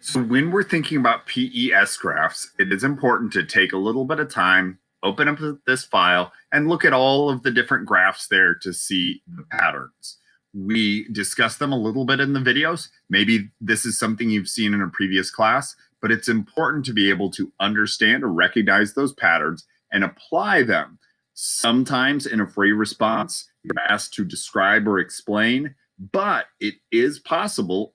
So when we're thinking about PES graphs, it is important to take a little bit of time, open up this file, and look at all of the different graphs there to see the patterns. We discussed them a little bit in the videos. Maybe this is something you've seen in a previous class, but it's important to be able to understand or recognize those patterns and apply them. Sometimes in a free response, you're asked to describe or explain, but it is possible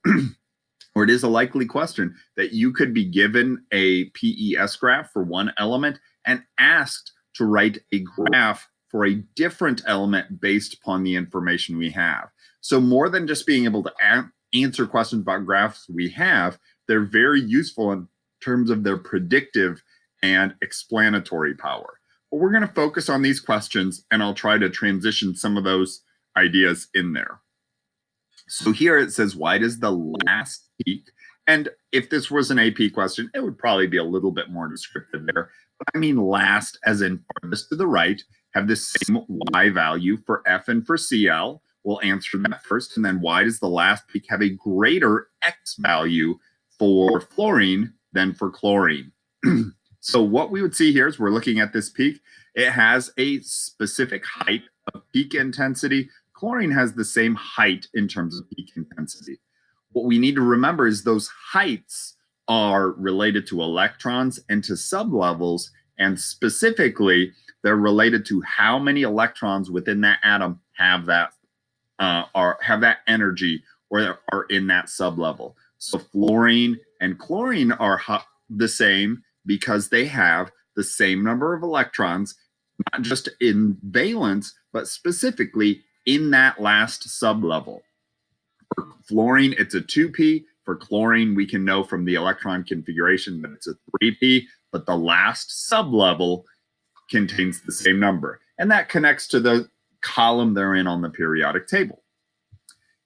or it is a likely question that you could be given a PES graph for one element and asked to write a graph for a different element based upon the information we have. So more than just being able to answer questions about graphs we have, they're very useful in terms of their predictive and explanatory power. But we're going to focus on these questions, and I'll try to transition some of those ideas in there. So here it says, why does the last peak, and if this was an AP question, it would probably be a little bit more descriptive there. But I mean last as in farthest to the right, have the same Y value for F and for Cl. We'll answer that first. And then why does the last peak have a greater X value for fluorine than for chlorine? So what we would see here is we're looking at this peak. It has a specific height of peak intensity. Chlorine has the same height in terms of peak intensity. What we need to remember is those heights are related to electrons and to sublevels, and specifically, they're related to how many electrons within that atom have that energy or are in that sublevel. So fluorine and chlorine are the same because they have the same number of electrons, not just in valence, but specifically in that last sublevel. For fluorine, it's a 2p. For chlorine, we can know from the electron configuration that it's a 3p, but the last sublevel contains the same number. And that connects to the column they're in on the periodic table.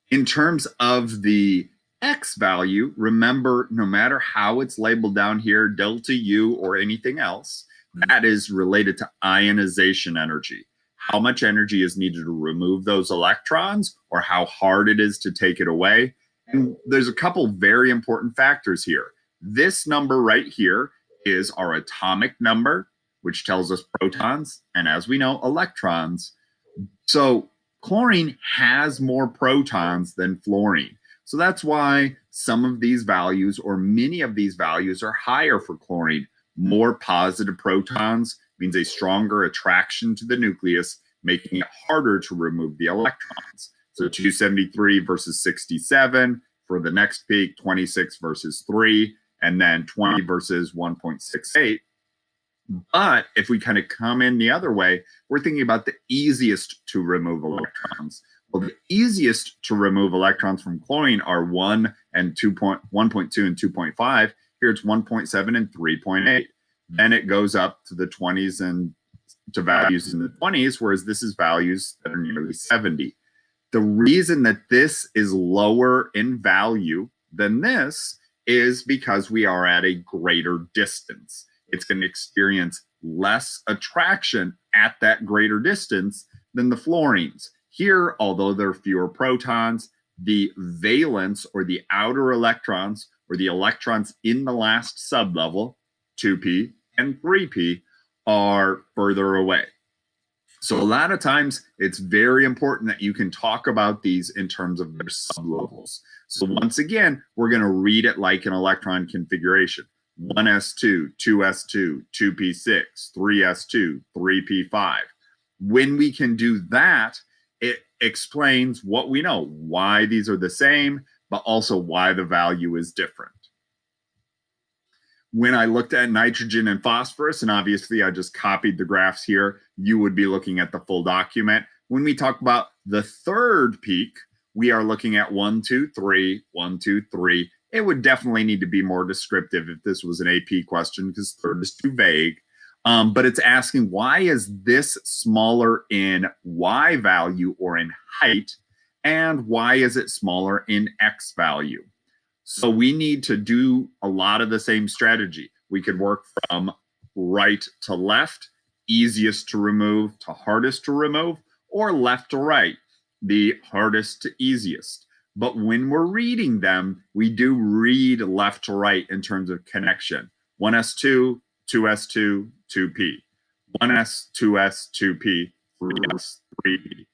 In terms of the X value, remember, no matter how it's labeled down here, delta U or anything else, that is related to ionization energy. How much energy is needed to remove those electrons or how hard it is to take it away. And there's a couple very important factors here. This number right here is our atomic number, which tells us protons, and as we know, electrons. So chlorine has more protons than fluorine. So that's why some of these values or many of these values are higher for chlorine. More positive protons means a stronger attraction to the nucleus, making it harder to remove the electrons. So 273 versus 67 for the next peak, 26 versus 3, and then 20 versus 1.68. But if we kind of come in the other way, we're thinking about the easiest to remove electrons. Well, the easiest to remove electrons from chlorine are 1 and 1.2 and 2.5. Here it's 1.7 and 3.8. Then it goes up to the 20s and to values in the 20s, whereas this is values that are nearly 70. The reason that this is lower in value than this is because we are at a greater distance. It's going to experience less attraction at that greater distance than the fluorines. Here, although there are fewer protons, the valence or the outer electrons or the electrons in the last sublevel, 2p and 3p, are further away. So a lot of times it's very important that you can talk about these in terms of their sublevels. So once again, we're going to read it like an electron configuration. 1s2, 2s2, 2p6, 3s2, 3p5. When we can do that, it explains what we know, why these are the same, but also why the value is different. When I looked at nitrogen and phosphorus, and obviously I just copied the graphs here, you would be looking at the full document. When we talk about the third peak, we are looking at 1, 2, 3, 1, 2, 3. It would definitely need to be more descriptive if this was an AP question because third is too vague. But it's asking, why is this smaller in Y value or in height? And why is it smaller in X value? So we need to do a lot of the same strategy. We could work from right to left, easiest to remove to hardest to remove, or left to right, the hardest to easiest. But when we're reading them, we do read left to right in terms of connection. 1s2, 2s2, 2p. 1s, 2s, 2p, 3s, 3p.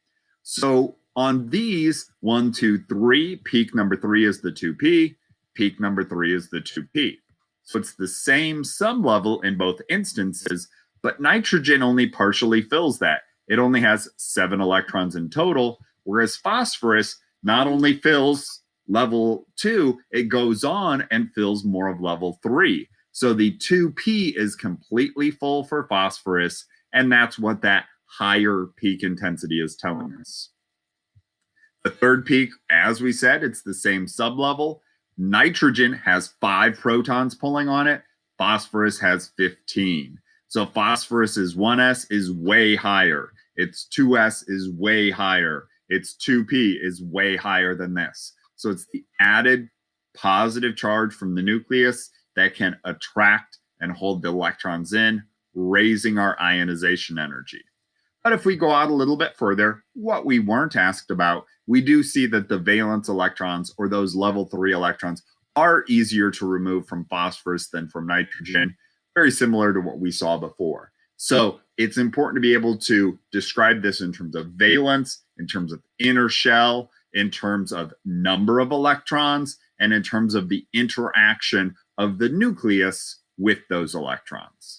So on these 1, 2, 3, peak number 3 is the 2p, peak number 3 is the 2p. So it's the same sublevel in both instances, but nitrogen only partially fills that. It only has 7 electrons in total, whereas phosphorus not only fills level 2, it goes on and fills more of level 3. So the 2p is completely full for phosphorus, and that's what that higher peak intensity is telling us. The third peak, as we said, it's the same sublevel. Nitrogen has 5 protons pulling on it. Phosphorus has 15. So phosphorus is 1s is way higher. Its 2s is way higher. Its 2p is way higher than this. So it's the added positive charge from the nucleus that can attract and hold the electrons in, raising our ionization energy. But if we go out a little bit further, what we weren't asked about, we do see that the valence electrons, or those level 3 electrons, are easier to remove from phosphorus than from nitrogen, very similar to what we saw before. So it's important to be able to describe this in terms of valence, in terms of inner shell, in terms of number of electrons, and in terms of the interaction of the nucleus with those electrons.